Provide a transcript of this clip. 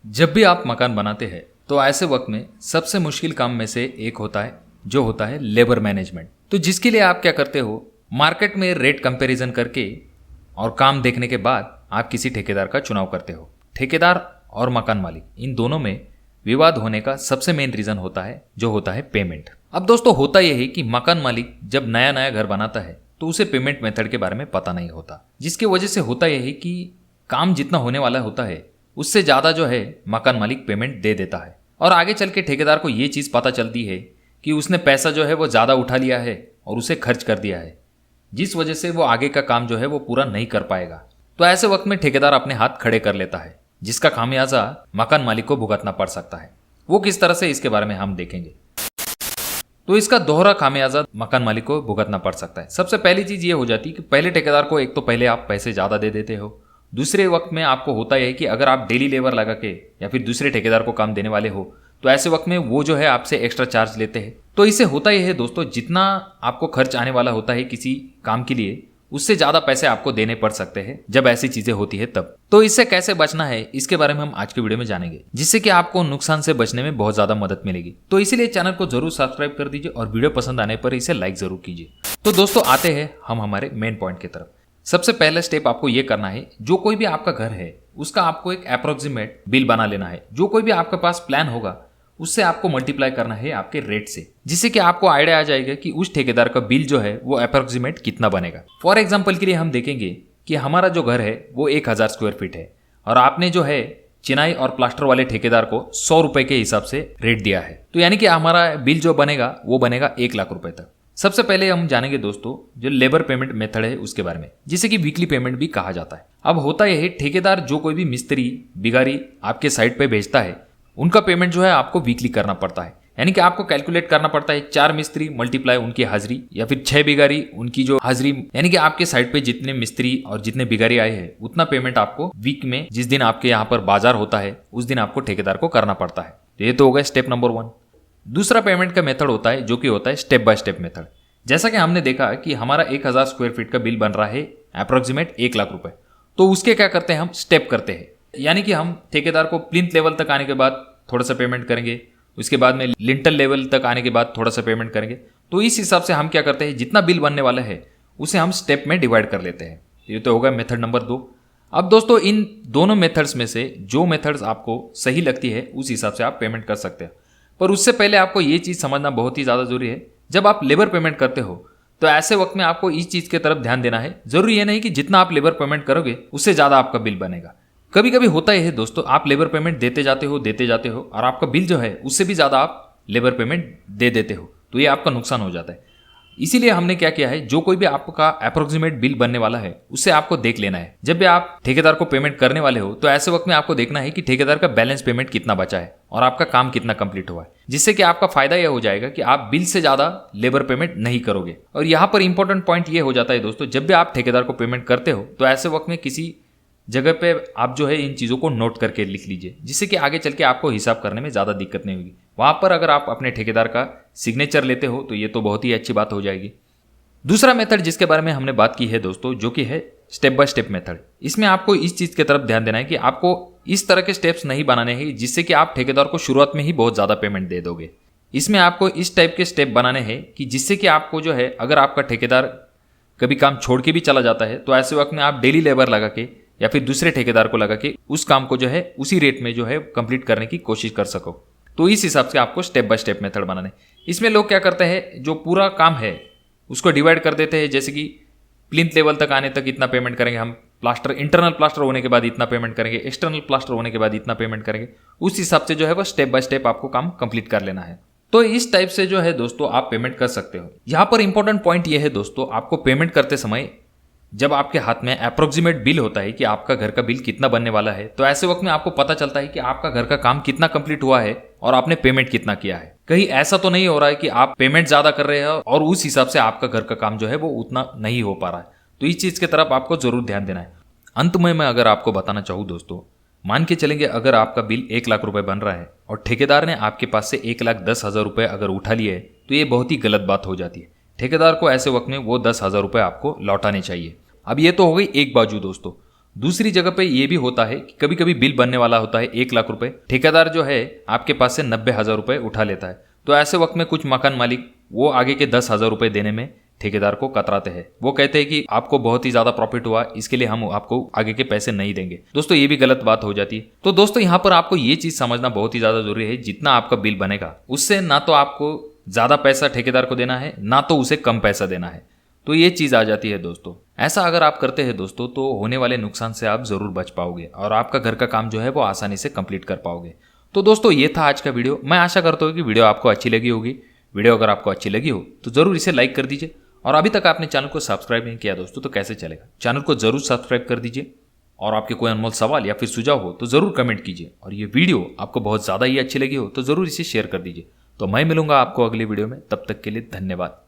जब भी आप मकान बनाते हैं तो ऐसे वक्त में सबसे मुश्किल काम में से एक होता है जो होता है लेबर मैनेजमेंट। तो जिसके लिए आप क्या करते हो, मार्केट में रेट कंपैरिजन करके और काम देखने के बाद आप किसी ठेकेदार का चुनाव करते हो। ठेकेदार और मकान मालिक इन दोनों में विवाद होने का सबसे मेन रीजन होता है जो होता है पेमेंट। अब दोस्तों होता यह है कि मकान मालिक जब नया नया घर बनाता है तो उसे पेमेंट मेथड के बारे में पता नहीं होता, जिसकी वजह से होता यह है कि काम जितना होने वाला होता है उससे ज़्यादा जो है मकान मालिक पेमेंट दे देता है और आगे चल के ठेकेदार को ये चीज़ पता चलती है कि उसने पैसा जो है वो ज़्यादा उठा लिया है और उसे खर्च कर दिया है, जिस वजह से वो आगे का काम जो है वो पूरा नहीं कर पाएगा। तो ऐसे वक्त में ठेकेदार अपने हाथ खड़े कर लेता है, जिसका खामियाजा मकान मालिक को भुगतना पड़ सकता है। वो किस तरह से, इसके बारे में हम देखेंगे। तो इसका दोहरा खामियाजा मकान मालिक को भुगतना पड़ सकता है। सबसे पहली चीज़ ये हो जाती है कि पहले ठेकेदार को एक तो पहले आप पैसे ज़्यादा दे देते हो। दूसरे वक्त में आपको होता है कि अगर आप डेली लेबर लगा के या फिर दूसरे ठेकेदार को काम देने वाले हो तो ऐसे वक्त में वो जो है आपसे एक्स्ट्रा चार्ज लेते हैं। तो इससे होता यह है दोस्तों, जितना आपको खर्च आने वाला होता है किसी काम के लिए उससे ज़्यादा पैसे आपको देने पड़ सकते हैं जब ऐसी चीज़ें होती है तब। तो इससे कैसे बचना है इसके बारे में हम आज के वीडियो में जानेंगे, जिससे कि आपको नुकसान से बचने में बहुत ज़्यादा मदद मिलेगी। तो इसीलिए चैनल को जरूर सब्सक्राइब कर दीजिए और वीडियो पसंद आने पर इसे लाइक जरूर कीजिए। तो दोस्तों आते हैं हम हमारे मेन पॉइंट की तरफ। सबसे पहला स्टेप आपको ये करना है, जो कोई भी आपका घर है उसका आपको एक अप्रोक्सीमेट बिल बना लेना है। जो कोई भी आपके पास प्लान होगा उससे आपको मल्टीप्लाई करना है आपके रेट से, जिससे कि आपको आइडिया आ जाएगा कि उस ठेकेदार का बिल जो है वो अप्रोक्सीमेट कितना बनेगा। फॉर एग्जाम्पल के लिए हम देखेंगे कि हमारा जो घर है वो 1000 स्क्वायर फीट है और आपने जो है चिनाई और प्लास्टर वाले ठेकेदार को 100 रुपए के हिसाब से रेट दिया है। तो यानी कि हमारा बिल जो बनेगा वो बनेगा 1 लाख रुपए तक। सबसे पहले हम जानेंगे दोस्तों जो लेबर पेमेंट मेथड है उसके बारे में, जिसे कि वीकली पेमेंट भी कहा जाता है। अब होता यह है, ठेकेदार जो कोई भी मिस्त्री बिगारी आपके साइट पे भेजता है उनका पेमेंट जो है आपको वीकली करना पड़ता है। यानी कि आपको कैलकुलेट करना पड़ता है 4 मिस्त्री मल्टीप्लाई उनकी हाजिरी या फिर 6 बिगारी उनकी जो हाजिरी, यानी कि आपके साइट पे जितने मिस्त्री और जितने बिगारी आए हैं उतना पेमेंट आपको वीक में जिस दिन आपके यहाँ पर बाजार होता है उस दिन आपको ठेकेदार को करना पड़ता है। तो ये तो हो गया स्टेप नंबर 1। दूसरा पेमेंट का मेथड होता है जो कि होता है स्टेप बाय स्टेप मेथड। जैसा कि हमने देखा कि हमारा 1000 स्क्वायर फीट का बिल बन रहा है अप्रोक्सीमेट 1 लाख रुपए। तो उसके क्या करते हैं, हम स्टेप करते हैं। यानी कि हम ठेकेदार को प्लिंथ लेवल तक आने के बाद थोड़ा सा पेमेंट करेंगे, उसके बाद में लिंटल लेवल तक आने के बाद थोड़ा सा पेमेंट करेंगे। तो इस हिसाब से हम क्या करते हैं, जितना बिल बनने वाला है उसे हम स्टेप में डिवाइड कर लेते हैं। ये तो होगा मेथड नंबर 2। अब दोस्तों इन दोनों मेथड्स में से जो मेथड्स आपको सही लगती है उस हिसाब से आप पेमेंट कर सकते हैं। पर उससे पहले आपको ये चीज़ समझना बहुत ही ज़्यादा जरूरी है, जब आप लेबर पेमेंट करते हो तो ऐसे वक्त में आपको इस चीज़ की तरफ ध्यान देना है। जरूरी ये नहीं कि जितना आप लेबर पेमेंट करोगे उससे ज़्यादा आपका बिल बनेगा। कभी कभी होता यह है दोस्तों, आप लेबर पेमेंट देते जाते हो और आपका बिल जो है उससे भी ज़्यादा आप लेबर पेमेंट दे देते हो, तो ये आपका नुकसान हो जाता है। इसीलिए हमने क्या किया है, जो कोई भी आपका अप्रोक्सीमेट बिल बनने वाला है उससे आपको देख लेना है। जब भी आप ठेकेदार को पेमेंट करने वाले हो तो ऐसे वक्त में आपको देखना है कि ठेकेदार का बैलेंस पेमेंट कितना बचा है और आपका काम कितना कंप्लीट हुआ है, जिससे कि आपका फायदा यह हो जाएगा कि आप बिल से ज्यादा लेबर पेमेंट नहीं करोगे। और यहाँ पर इंपॉर्टेंट पॉइंट ये हो जाता है दोस्तों, जब भी आप ठेकेदार को पेमेंट करते हो तो ऐसे वक्त में किसी जगह पे आप जो है इन चीज़ों को नोट करके लिख लीजिए, जिससे कि आगे चल के आपको हिसाब करने में ज़्यादा दिक्कत नहीं होगी। वहाँ पर अगर आप अपने ठेकेदार का सिग्नेचर लेते हो तो ये तो बहुत ही अच्छी बात हो जाएगी। दूसरा मेथड जिसके बारे में हमने बात की है दोस्तों, जो कि है स्टेप बाय स्टेप मेथड। इसमें आपको इस चीज़ की तरफ ध्यान देना है कि आपको इस तरह के स्टेप्स नहीं बनाने हैं जिससे कि आप ठेकेदार को शुरुआत में ही बहुत ज़्यादा पेमेंट दे दोगे। इसमें आपको इस टाइप के स्टेप बनाने हैं कि जिससे कि आपको जो है, अगर आपका ठेकेदार कभी काम छोड़ के भी चला जाता है तो ऐसे वक्त में आप डेली लेबर लगा के या फिर दूसरे ठेकेदार को लगा के उस काम को जो है उसी रेट में जो है कंप्लीट करने की कोशिश कर सको। तो इस हिसाब से आपको स्टेप बाय स्टेप मेथड बनाने। इसमें लोग क्या करते हैं, जो पूरा काम है उसको डिवाइड कर देते हैं, जैसे कि प्लिंथ लेवल तक आने तक इतना पेमेंट करेंगे हम, प्लास्टर इंटरनल प्लास्टर होने के बाद इतना पेमेंट करेंगे, एक्सटर्नल प्लास्टर होने के बाद इतना पेमेंट करेंगे। उस हिसाब से जो है वो स्टेप बाय स्टेप आपको काम कंप्लीट कर लेना है। तो इस टाइप से जो है दोस्तों आप पेमेंट कर सकते हो। यहाँ पर इंपॉर्टेंट पॉइंट ये है दोस्तों, आपको पेमेंट करते समय जब आपके हाथ में अप्रोक्सीमेट बिल होता है कि आपका घर का बिल कितना बनने वाला है, तो ऐसे वक्त में आपको पता चलता है कि आपका घर का काम कितना कंप्लीट हुआ है और आपने पेमेंट कितना किया है। कहीं ऐसा तो नहीं हो रहा है कि आप पेमेंट ज्यादा कर रहे हो और उस हिसाब से आपका घर का काम जो है वो उतना नहीं हो पा रहा है। तो इस चीज की तरफ आपको जरूर ध्यान देना है। अंत में मैं अगर आपको बताना चाहूँ दोस्तों, मान के चलेंगे अगर आपका बिल 1 लाख रुपए बन रहा है और ठेकेदार ने आपके पास से 1,10,000 रुपए अगर उठा लिए है, तो ये बहुत ही गलत बात हो जाती है। ठेकेदार को ऐसे वक्त में वो 10,000 रुपए आपको लौटाने चाहिए। अब ये तो हो गई एक बाजू दोस्तों। दूसरी जगह पे ये भी होता है कि कभी कभी बिल बनने वाला होता है 1 लाख रुपए, ठेकेदार जो है आपके पास से 90,000 रुपए उठा लेता है। तो ऐसे वक्त में कुछ मकान मालिक वो आगे के 10,000 रुपए देने में ठेकेदार को कतराते हैं। वो कहते हैं कि आपको बहुत ही ज्यादा प्रॉफिट हुआ, इसके लिए हम आपको आगे के पैसे नहीं देंगे। दोस्तों ये भी गलत बात हो जाती है। तो दोस्तों यहाँ पर आपको ये चीज समझना बहुत ही ज्यादा जरूरी है, जितना आपका बिल बनेगा उससे ना तो आपको ज्यादा पैसा ठेकेदार को देना है, ना तो उसे कम पैसा देना है। तो ये चीज आ जाती है दोस्तों। ऐसा अगर आप करते हैं दोस्तों तो होने वाले नुकसान से आप जरूर बच पाओगे और आपका घर का काम जो है वो आसानी से कंप्लीट कर पाओगे। तो दोस्तों ये था आज का वीडियो। मैं आशा करता हूँ कि वीडियो आपको अच्छी लगी होगी। वीडियो अगर आपको अच्छी लगी हो तो जरूर इसे लाइक कर दीजिए, और अभी तक आपने चैनल को सब्सक्राइब नहीं किया दोस्तों तो कैसे चलेगा, चैनल को जरूर सब्सक्राइब कर दीजिए। और आपके कोई अनमोल सवाल या फिर सुझाव हो तो जरूर कमेंट कीजिए, और ये वीडियो आपको बहुत ज़्यादा ही अच्छी लगी हो तो जरूर इसे शेयर कर दीजिए। तो मैं मिलूंगा आपको अगली वीडियो में, तब तक के लिए धन्यवाद।